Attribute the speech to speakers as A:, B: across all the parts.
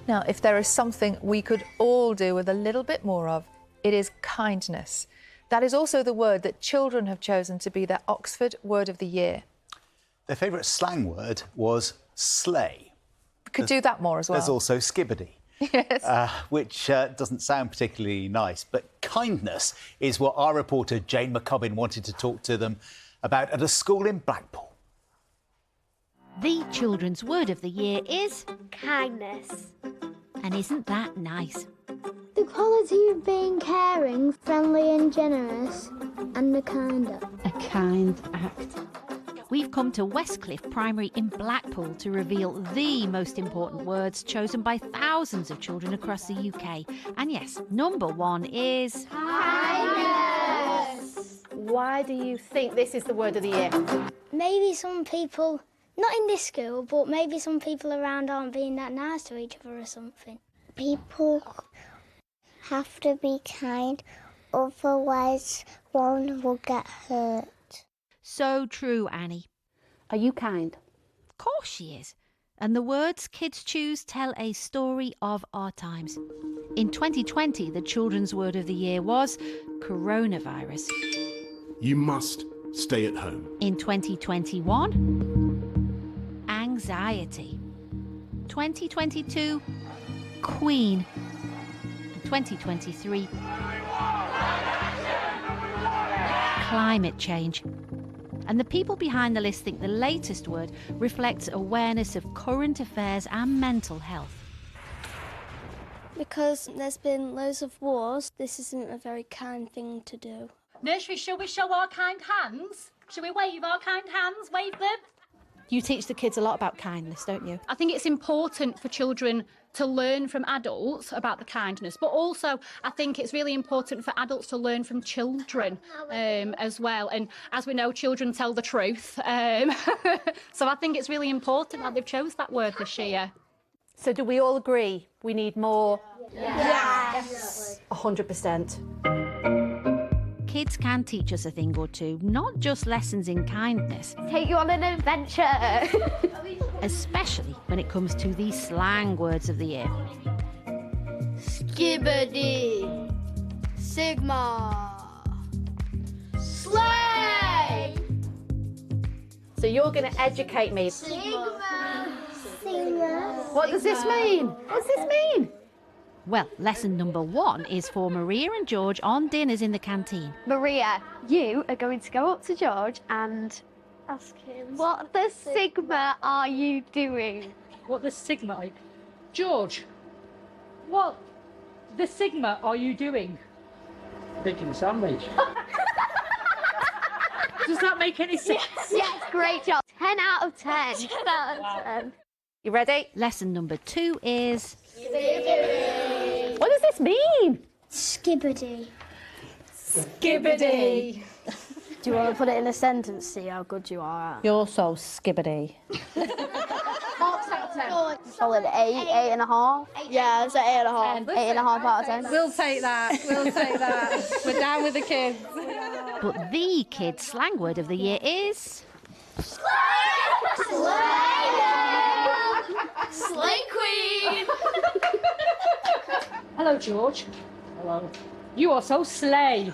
A: Now, if there is something we could all do with a little bit more of, it is kindness. That is also the word that children have chosen to be their Oxford Word of the Year.
B: Their favourite slang word was slay.
A: Could do that more as well.
B: There's also skibbity.
A: Yes.
B: Which doesn't sound particularly nice. But kindness is what our reporter Jane McCubbin wanted to talk to them about at a school in Blackpool.
C: The children's word of the year is
D: kindness.
C: And isn't that nice?
D: The quality of being caring, friendly and generous, and a kinder.
E: A kind act.
C: We've come to Westcliff Primary in Blackpool to reveal the most important words chosen by thousands of children across the UK. And yes, number one is...
D: kindness.
F: Why do you think this is the word of the year?
D: Maybe some people, not in this school, but maybe some people around aren't being that nice to each other or something. People have to be kind, otherwise one will get hurt.
C: So true, Annie.
E: Are you kind?
C: Of course she is. And the words kids choose tell a story of our times. In 2020, the children's word of the year was coronavirus.
G: You must stay at home.
C: In 2021, anxiety. 2022, Queen. And 2023, climate change. And the people behind the list think the latest word reflects awareness of current affairs and mental health.
D: Because there's been loads of wars, this isn't a very kind thing to do.
H: Nursery, shall we show our kind hands? Shall we wave our kind hands? Wave them?
F: You teach the kids a lot about kindness, don't you?
H: I think it's important for children to learn from adults about the kindness, but also I think it's really important for adults to learn from children as well. And as we know, children tell the truth. So I think it's really important that they've chose that word this year.
F: So do we all agree we need more?
D: Yes.
F: 100%.
C: Kids can teach us a thing or two, not just lessons in kindness.
D: Take you on an adventure.
C: Especially when it comes to the slang words of the year.
D: Skibbity. Sigma. Slay.
F: So you're going to educate me.
D: Sigma.
F: What does this mean? What does this mean?
C: Well, lesson number one is for Maria and George on dinners in the canteen.
D: Maria, you are going to go up to George and ask him, what the Sigma are you doing?
H: What the Sigma are you... George, what the Sigma are you doing?
I: Making a sandwich.
H: Does that make any sense?
D: Yes, great job. 10 out of 10. 10 out of 10.
F: You ready?
C: Lesson number two is...
D: Skibbity.
F: What does this mean?
D: Skibbity.
F: Skibbity.
D: Do you want to put it in a sentence, see how good you are at?
F: You're so skibbity.
D: Solid 8.5. Yeah, it's an 8.5. 8.5 out of 10.
H: We'll take that. We'll take that. We're down with the kids.
C: But the kids' slang word of the year is...
D: Slay Queen!
H: Hello, George.
I: Hello.
H: You are so slay.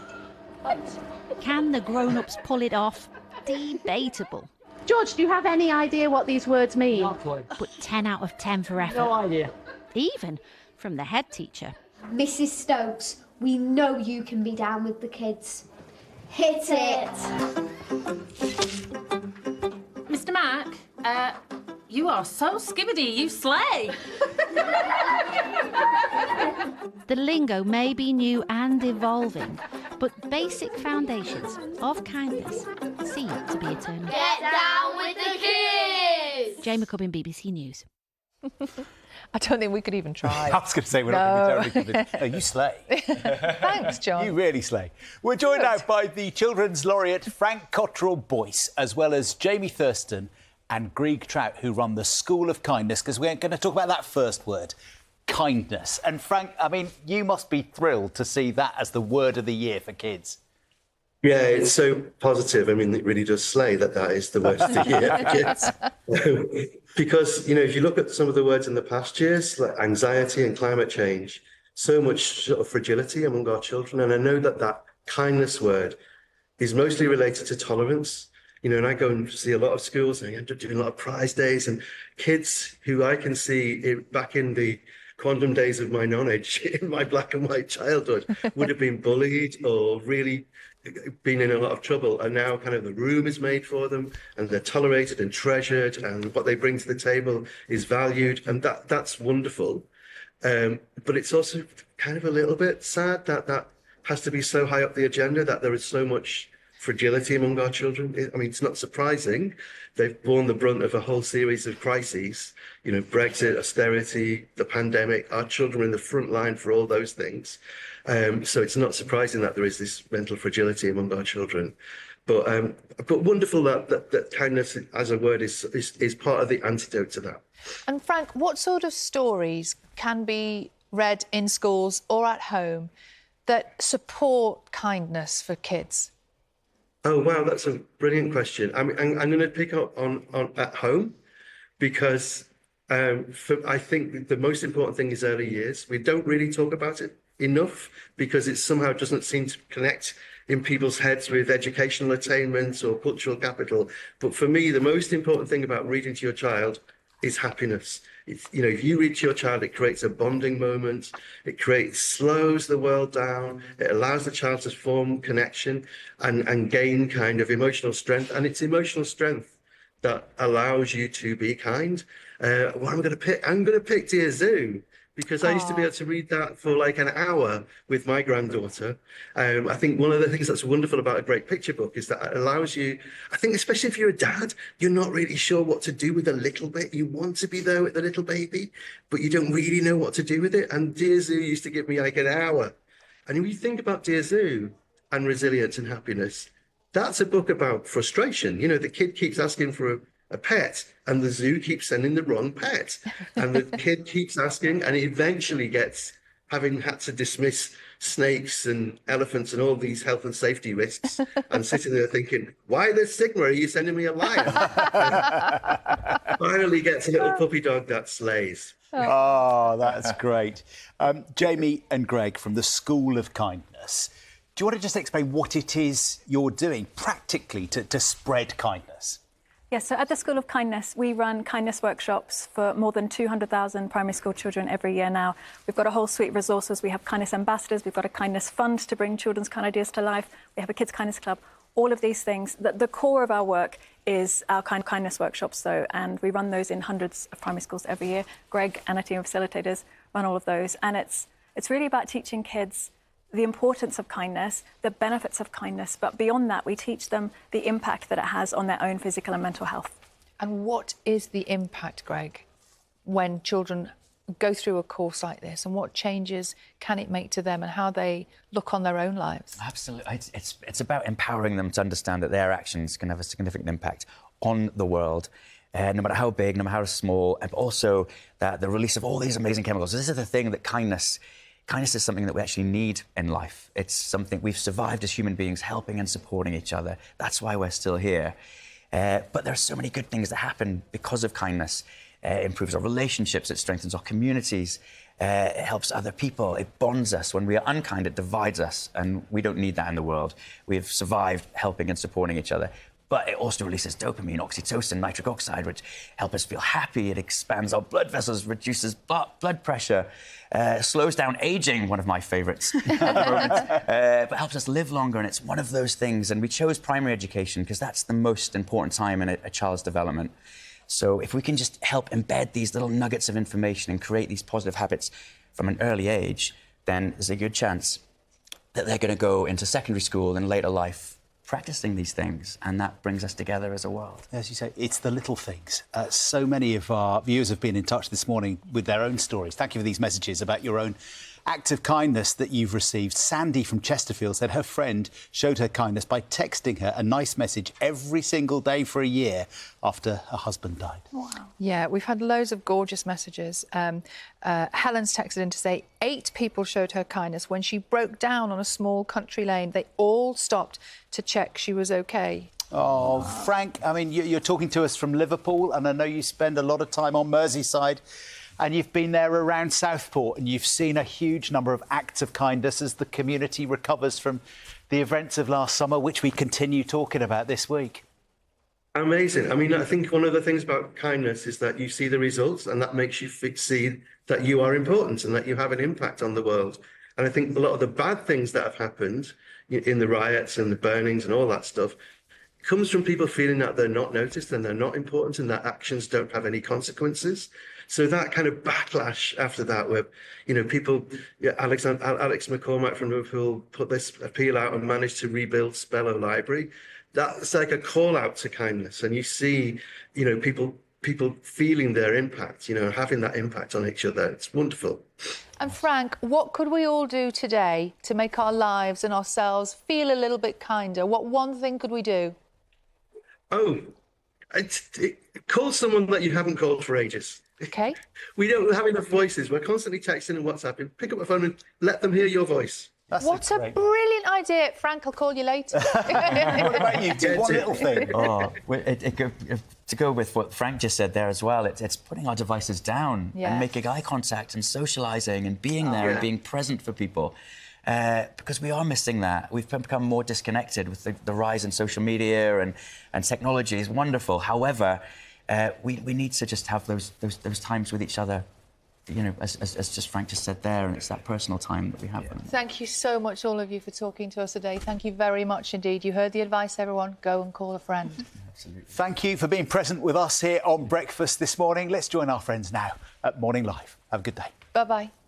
C: Can the grown-ups pull it off? Debatable.
F: George, do you have any idea what these words mean?
I: Not clue.
C: But 10 out of 10 for effort.
I: No idea.
C: Even from the head teacher.
D: Mrs. Stokes, we know you can be down with the kids. Hit it!
H: Mr. Mac, you are so skibbity, you slay.
C: The lingo may be new and evolving, but basic foundations of kindness seem to be eternal.
D: Get down with the kids!
C: Jane McCubbin, BBC News.
A: I don't think we could even try.
B: I was going to say, we're not going to be terribly convinced. No, you slay.
A: Thanks, John.
B: You really slay. We're joined now by the Children's Laureate Frank Cottrell-Boyce, as well as Jamie Thurston and Grieg Trout, who run the School of Kindness, because we're going to talk about that first word, kindness. And Frank, I mean, you must be thrilled to see that as the word of the year for kids.
J: Yeah, it's so positive. I mean, it really does slay that is the worst of the year for kids. Because, if you look at some of the words in the past years, like anxiety and climate change, so much sort of fragility among our children. And I know that kindness word is mostly related to tolerance. And I go and see a lot of schools and I end up doing a lot of prize days, and kids who I can see back in the quantum days of my nonage, in my black and white childhood, would have been bullied or really been in a lot of trouble, and now kind of the room is made for them and they're tolerated and treasured, and what they bring to the table is valued, and that's wonderful. But it's also kind of a little bit sad that has to be so high up the agenda, that there is so much fragility among our children. I mean, it's not surprising. They've borne the brunt of a whole series of crises, Brexit, austerity, the pandemic. Our children are in the front line for all those things. So it's not surprising that there is this mental fragility among our children. But wonderful that kindness as a word is part of the antidote to that.
A: And Frank, what sort of stories can be read in schools or at home that support kindness for kids?
J: Oh, wow, that's a brilliant question. I'm going to pick up on at home, because I think the most important thing is early years. We don't really talk about it enough because it somehow doesn't seem to connect in people's heads with educational attainment or cultural capital. But for me, the most important thing about reading to your child is happiness. If you read to your child, it creates a bonding moment. It slows the world down. It allows the child to form connection and gain kind of emotional strength. And it's emotional strength that allows you to be kind. What I'm going to pick Dear Zoo, because I used to be able to read that for like an hour with my granddaughter. I think one of the things that's wonderful about a great picture book is that it allows you, I think especially if you're a dad, you're not really sure what to do with the little bit. You want to be there with the little baby, but you don't really know what to do with it. And Dear Zoo used to give me like an hour. And when you think about Dear Zoo and resilience and happiness, that's a book about frustration. The kid keeps asking for a pet, and the zoo keeps sending the wrong pet, and the kid keeps asking, and eventually gets, having had to dismiss snakes and elephants and all these health and safety risks, and sitting there thinking, why the Sigma are you sending me a lion? Finally gets a little puppy dog that slays.
B: Oh, that's great. Jamie and Greg from the School of Kindness, do you want to just explain what it is you're doing practically to spread kindness?
K: Yes, so at the School of Kindness, we run kindness workshops for more than 200,000 primary school children every year now. We've got a whole suite of resources. We have kindness ambassadors. We've got a kindness fund to bring children's kind ideas to life. We have a kids' kindness club. All of these things. The core of our work is our kindness workshops, though, and we run those in hundreds of primary schools every year. Greg and a team of facilitators run all of those, and it's really about teaching kids the importance of kindness, the benefits of kindness, but beyond that, we teach them the impact that it has on their own physical and mental health.
A: And what is the impact, Greg, when children go through a course like this, and what changes can it make to them and how they look on their own lives?
L: Absolutely. It's about empowering them to understand that their actions can have a significant impact on the world, no matter how big, no matter how small, and also that the release of all these amazing chemicals. This is the thing that kindness is something that we actually need in life. It's something we've survived as human beings, helping and supporting each other. That's why we're still here. But there are so many good things that happen because of kindness. It improves our relationships, it strengthens our communities, it helps other people, it bonds us. When we are unkind, it divides us, and we don't need that in the world. We've survived helping and supporting each other. But it also releases dopamine, oxytocin, nitric oxide, which help us feel happy. It expands our blood vessels, reduces blood pressure, slows down aging, one of my favourites at the moment, but helps us live longer. And it's one of those things. And we chose primary education because that's the most important time in a child's development. So if we can just help embed these little nuggets of information and create these positive habits from an early age, then there's a good chance that they're going to go into secondary school and later life practicing these things, and that brings us together as a world.
B: As you say, it's the little things. So many of our viewers have been in touch this morning with their own stories. Thank you for these messages about your own act of kindness that you've received. Sandy from Chesterfield said her friend showed her kindness by texting her a nice message every single day for a year after her husband died.
A: Wow. Yeah, we've had loads of gorgeous messages. Helen's texted in to say 8 people showed her kindness. When she broke down on a small country lane, they all stopped to check she was OK.
B: Oh, Frank, I mean, you're talking to us from Liverpool, and I know you spend a lot of time on Merseyside, and you've been there around Southport, and you've seen a huge number of acts of kindness as the community recovers from the events of last summer, which we continue talking about this week.
J: Amazing. I mean, I think one of the things about kindness is that you see the results, and that makes you see that you are important and that you have an impact on the world. And I think a lot of the bad things that have happened in the riots and the burnings and all that stuff comes from people feeling that they're not noticed and they're not important and that actions don't have any consequences. So that kind of backlash after that, where, you know, people, Alex McCormack from Liverpool put this appeal out and managed to rebuild Spellow Library. That's like a call out to kindness. And you see, you know, people feeling their impact, you know, having that impact on each other. It's wonderful.
A: And Frank, what could we all do today to make our lives and ourselves feel a little bit kinder? What one thing could we do?
J: Oh, call someone that you haven't called for ages.
A: OK.
J: We don't have enough voices. We're constantly texting and WhatsApping. Pick up the phone and let them hear your voice.
A: What a brilliant idea. Frank, I'll call you later.
B: What about you? Do one little thing.
L: Oh, to go with what Frank just said there as well, it's putting our devices down and making eye contact and socialising and being there and being present for people. Because we are missing that. We've become more disconnected with the rise in social media and technology is wonderful. However, we need to just have those times with each other, you know, as just Frank just said there, and it's that personal time that we have.
A: Thank you so much, all of you, for talking to us today. Thank you very much indeed. You heard the advice, everyone. Go and call a friend.
B: Absolutely. Thank you for being present with us here on Breakfast this morning. Let's join our friends now at Morning Live. Have a good day.
A: Bye-bye.